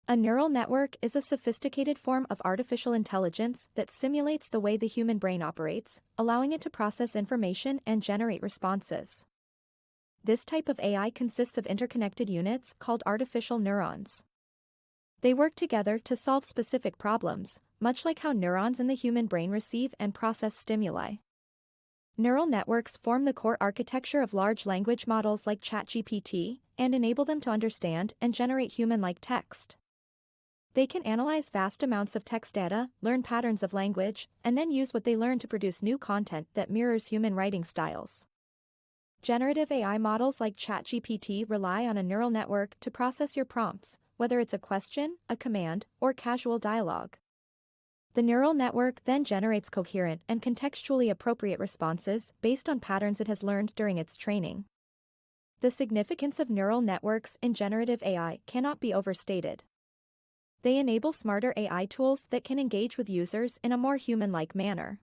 A neural network is a sophisticated form of artificial intelligence that simulates the way the human brain operates, allowing it to process information and generate responses. This type of AI consists of interconnected units called artificial neurons. They work together to solve specific problems, much like how neurons in the human brain receive and process stimuli. Neural networks form the core architecture of large language models like ChatGPT and enable them to understand and generate human-like text. They can analyze vast amounts of text data, learn patterns of language, and then use what they learn to produce new content that mirrors human writing styles. Generative AI models like ChatGPT rely on a neural network to process your prompts, whether it's a question, a command, or casual dialogue. The neural network then generates coherent and contextually appropriate responses based on patterns it has learned during its training. The significance of neural networks in generative AI cannot be overstated. They enable smarter AI tools that can engage with users in a more human-like manner.